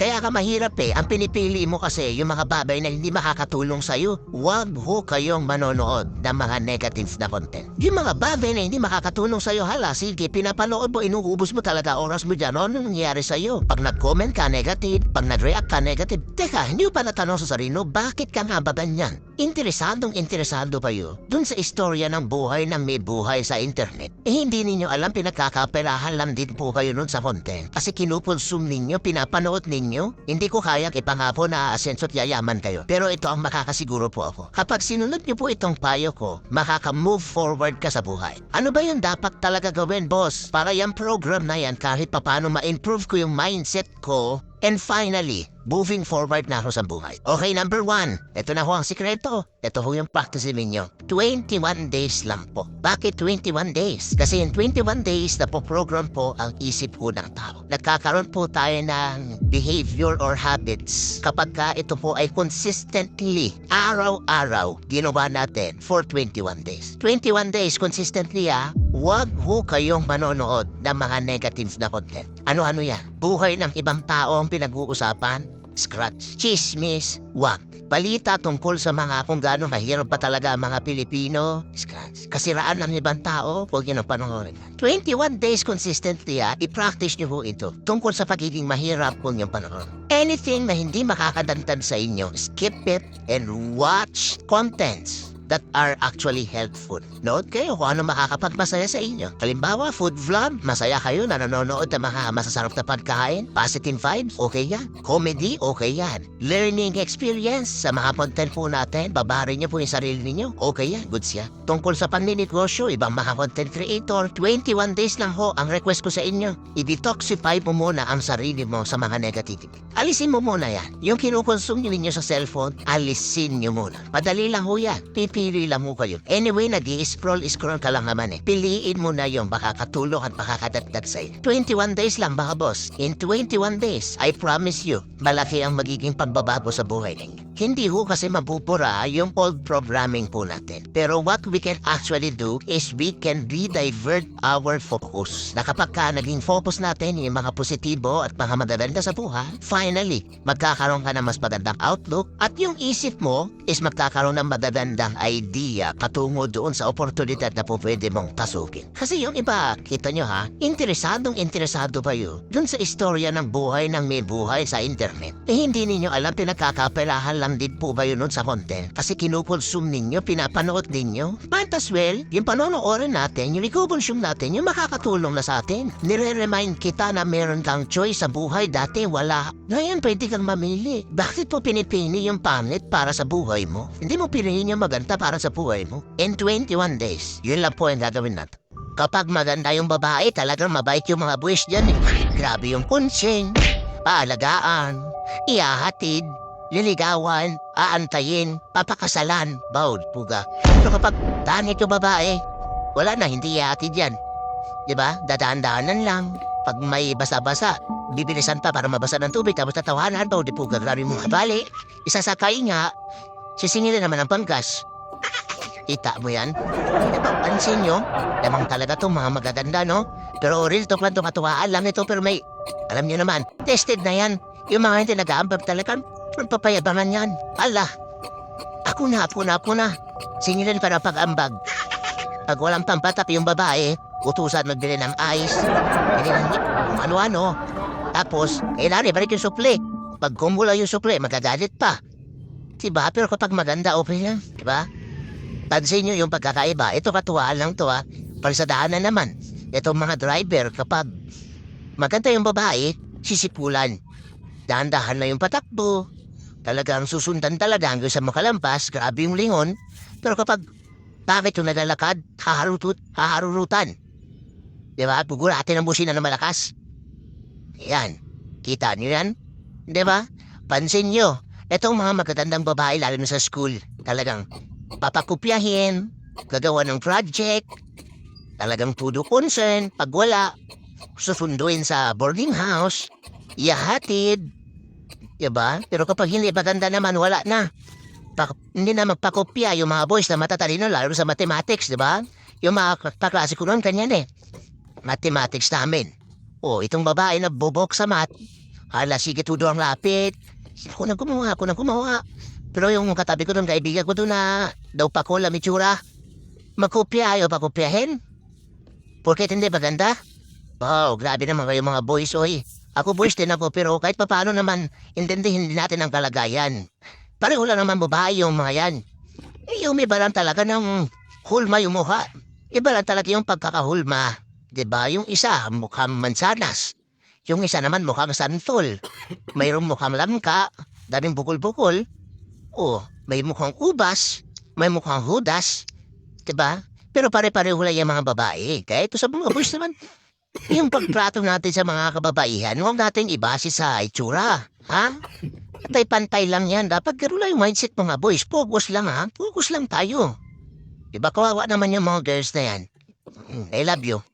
Kaya ka mahirap eh. Ang pinipili mo kasi yung mga babay na hindi makakatulong sa'yo. Huwag ho kayong manonood ng mga negative na content. Yung mga babay na hindi makakatulong sa'yo, hala, sige, pinapanood mo, inuubos mo talaga oras mo dyan. Ano nangyayari sa'yo? Pag nag-comment ka negative, pag nag-react ka negative, teka, hindi mo pa natanong sa sarili mo, bakit ka nga ba ganyan? Interesado pa yun dun sa istorya ng buhay ng may buhay sa internet. Eh hindi ninyo alam, pinagkakaperahan lang din po kayo nun sa content. Kasi kinukonsume ninyo, pinapanood ninyo. Hindi ko kayang ipangako na aasenso at yayaman kayo. Pero ito ang makakasiguro po ako. Kapag sinunod niyo po itong payo ko, makaka-move forward ka sa buhay. Ano ba yung dapat talaga gawin, boss? Para yung program na yan, kahit papano ma-improve ko yung mindset ko. And finally, moving forward na ako sa buhay. Okay, number 1. Ito na ho ang sikreto. Ito ho yung practice ninyo. 21 days lang po. Bakit 21 days? Kasi in 21 days na po program po ang isip po ng tao. Nagkakaroon po tayo ng behavior or habits kapag ka ito po ay consistently, araw-araw, ginawa natin for 21 days. 21 days consistently huwag ho kayong manonood ng mga negative na content. Ano-ano yan? Buhay ng ibang tao ang pinag-uusapan? Scratch. Chismis? Wag. Balita tungkol sa mga kung gaano mahirap pa talaga ang mga Pilipino? Scratch. Kasiraan ng ibang tao? Huwag yun ang panoorin. 21 days consistently i-practice nyo po ito. Tungkol sa pagiging mahirap, huwag yung panoorin. Anything na hindi makakadantad sa inyo, skip it and watch contents that are actually helpful. Note kayo kung ano makakapagmasaya sa inyo. Halimbawa, food vlog, masaya kayo na nanonood ng mga masasarap na pagkain. Positive vibes, okay yan. Comedy, okay yan. Learning experience, sa mga content po natin, babarin niyo po yung sarili niyo, okay yan, goods yan. Tungkol sa paninegosyo, ibang mga content creator, 21 days lang ho ang request ko sa inyo. I-detoxify mo muna ang sarili mo sa mga negativity. Alisin mo muna yan. Yung kinukonsume ninyo sa cellphone, alisin niyo muna. Madali lang ho yan. Pili lang mo kayo. Anyway, nag-i-scroll ka lang naman eh. Piliin mo na yung makakatulong at makakadagdag sa'yo. 21 days lang mga boss. In 21 days, I promise you, malaki ang magiging pagbabago sa buhay ninyo. Hindi ho kasi mapupura yung old programming po natin. Pero what we can actually do is we can re-divert our focus. Na kapag ka naging focus natin yung mga positibo at mga magaganda sa buhay, finally, magkakaroon ka ng mas magandang outlook at yung isip mo is magkakaroon ng magagandang idea patungo doon sa oportunidad na po pwede mong pasukin. Kasi yung iba, kita nyo interesado pa yun doon sa istorya ng buhay ng may buhay sa internet. Eh hindi ninyo alam, pinagkakaperahan lang din po ba yun nun sa content? Kasi kinukonsume ninyo, pinapanood ninyo. Might as well, yung panonoorin natin, yung i-consume natin, yung makakatulong na sa atin. Nire-remind kita na meron kang choice sa buhay, dati wala. Ngayon pwede kang mamili. Bakit po pinipili yung pangit para sa buhay mo? Hindi mo piliin yung maganda para sa buhay mo? In 21 days, yun lang po yung gagawin natin. Kapag maganda yung babae, talagang mabait yung mga buwis dyan eh. Grabe yung kunsing, paalagaan, ihahatid, liligawan, aantayin, papakasalan, bawd, puga. Pero kapag tangit yung babae, wala na, hindi ihahatid yan. Diba? Dadaan-daanan lang. Pag may basa-basa, bibilisan pa para mabasa ng tubig, tapos tatawanan, bawd, puga, grabe mo kabali. Isasakay nga, sisingilin naman ang panggas. Kita mo yan? Pansin nyo, lamang talaga itong mga magaganda, no? Pero real talk lang itong katuwaan lang ito, pero may, alam nyo naman, tested na yan. Yung mga hindi nag-aambab talaga, papayabangan yan. Ala, ako na. Singilin para pag-ambag. Pag walang pampatap yung babae, utusan magbili ng ice, bili ng kung ano-ano. Tapos, kailangan ibalik yung supli. Pag kumula yung supli, magagalit pa. Diba? Pero kapag maganda, okay lang. Diba? Pansin nyo yung pagkakaiba. Ito katuwaan lang to Parisadahan na naman. Itong mga driver, kapag maganda yung babae, sisipulan. Dahan-dahan na yung patakbo. Talagang susundan talaga hanggang sa makalampas. Grabe yung lingon. Pero kapag bakit yung nalalakad, haharurutan. Diba? Gugulatin ang busina na malakas. Yan. Kita nyo yan? Diba? Pansin nyo. Itong mga magagandang babae, lalo na sa school, talagang papakopyahin, gagawa ng project, talagang todo concern, pag wala, susunduin sa boarding house, ihahatid, diba? Pero kapag hindi maganda naman, wala na. Hindi na magpakopya yung mga boys na matatalino, lalo sa mathematics, diba? Yung mga kaklase ko noon, kanyan mathematics namin. Itong babae na bubok sa math, Hala, sige, todo ang lapit. Ako na gumawa, ako na gumawa. Pero yung katabi ko doon, kaibigan ko doon na daw pa ko lamitsura. Magkopya, ayaw pa kopyahin. Porket hindi maganda? Wow, grabe naman kayo mga boys, oy. Ako boys din ako, pero kahit papaano naman, intindihin din natin ang kalagayan. Pareho lang naman babae yung mga yan. Yung iba lang talaga ng hulma yung mukha. Iba lang talaga yung pagkakahulma. Diba? Yung isa, mukhang mansanas. Yung isa naman mukhang santol. Mayroong mukhang lamka, daming bukol-bukol. O, may mukhang ubas, may mukhang hudas. Diba? Pero pare-pareho lang yung mga babae. Kaya ito sa mga boys naman, yung pagtrato natin sa mga kababaihan, huwag natin ibase sa itsura. Ha? Pantay-pantay lang yan. Dapat gano'n lang yung mindset mga boys. Focus lang ha. Focus lang tayo. Diba kawawa naman yung mga girls na yan. I love you.